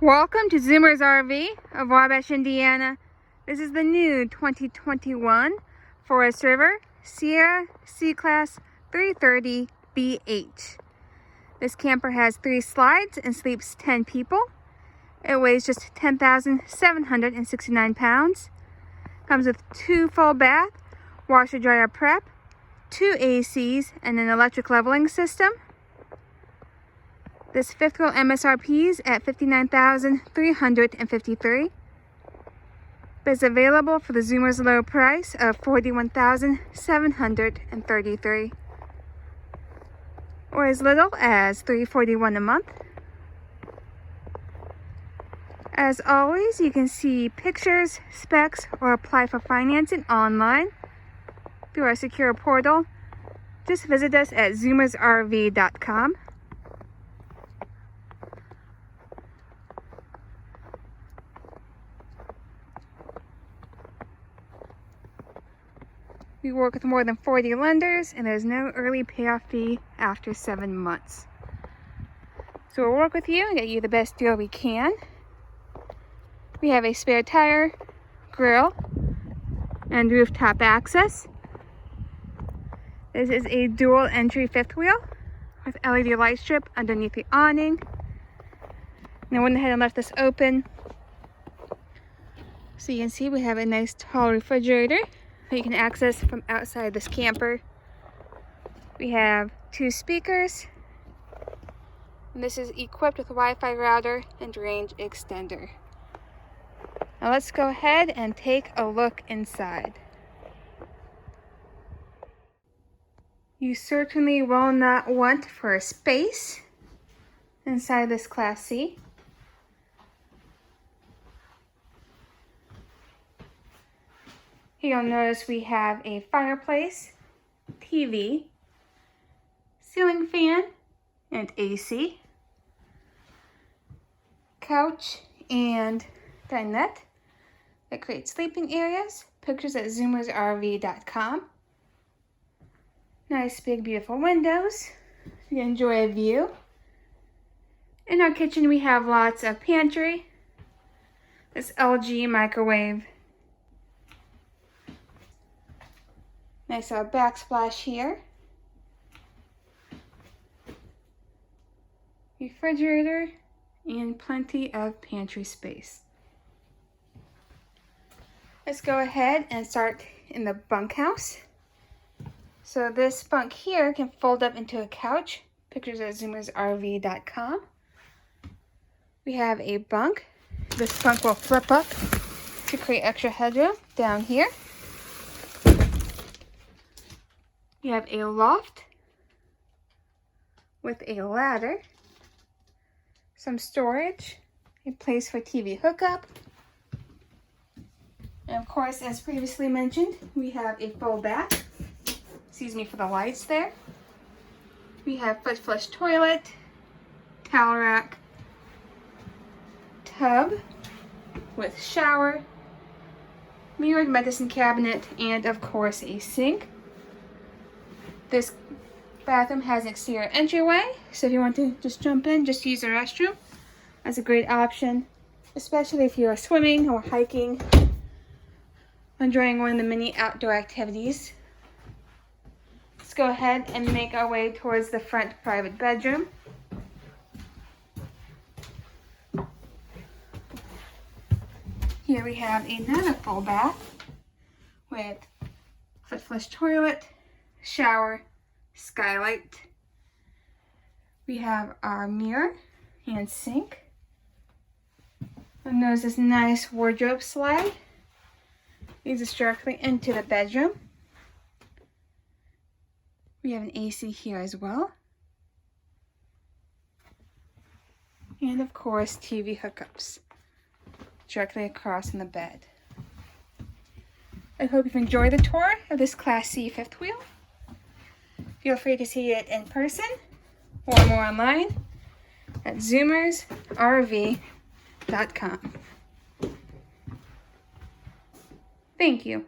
Welcome to Zoomers RV of Wabash, Indiana. This is the new 2021 Forest River Sierra C-Class 330BH. This camper has 3 slides and sleeps 10 people. It weighs just 10,769 pounds. Comes with 2 full bath, washer dryer prep, 2 ACs, and an electric leveling system. This fifth wheel MSRPs at $59,353. But it's available for the Zoomers low price of $41,733, or as little as $341 a month. As always, you can see pictures, specs, or apply for financing online through our secure portal. Just visit us at zoomersrv.com. We work with more than 40 lenders, and there's no early payoff fee after 7 months. So we'll work with you and get you the best deal we can. We have a spare tire, grill, and rooftop access. This is a dual entry fifth wheel with LED light strip underneath the awning. And I went ahead and left this open. So you can see we have a nice tall refrigerator that you can access from outside this camper. We have 2 speakers, and this is equipped with a Wi-Fi router and range extender. Now let's go ahead and take a look inside. You certainly will not want for space inside this Class C. You'll notice we have a fireplace, TV, ceiling fan, and AC, couch, and dinette that create sleeping areas. Pictures at zoomersrv.com. Nice big beautiful windows. You enjoy a view. In our kitchen we have lots of pantry. This LG microwave. Nice backsplash here. Refrigerator and plenty of pantry space. Let's go ahead and start in the bunkhouse. So this bunk here can fold up into a couch. Pictures at zoomersrv.com. We have a bunk. This bunk will flip up to create extra headroom down here. You have a loft with a ladder, some storage, a place for TV hookup, and of course, as previously mentioned, we have a full bath. Excuse me for the lights there. We have foot flush toilet, towel rack, tub with shower, mirrored medicine cabinet, and of course a sink. This bathroom has an exterior entryway, so if you want to just jump in, just use the restroom. That's a great option, especially if you're swimming or hiking, enjoying one of the many outdoor activities. Let's go ahead and make our way towards the front private bedroom. Here we have another full bath with foot flush toilet, shower, skylight. We have our mirror and sink. And there's this nice wardrobe slide. Leads us directly into the bedroom. We have an AC here as well. And of course, TV hookups directly across from the bed. I hope you've enjoyed the tour of this Class C fifth wheel. Feel free to see it in person or more online at zoomersrv.com. Thank you.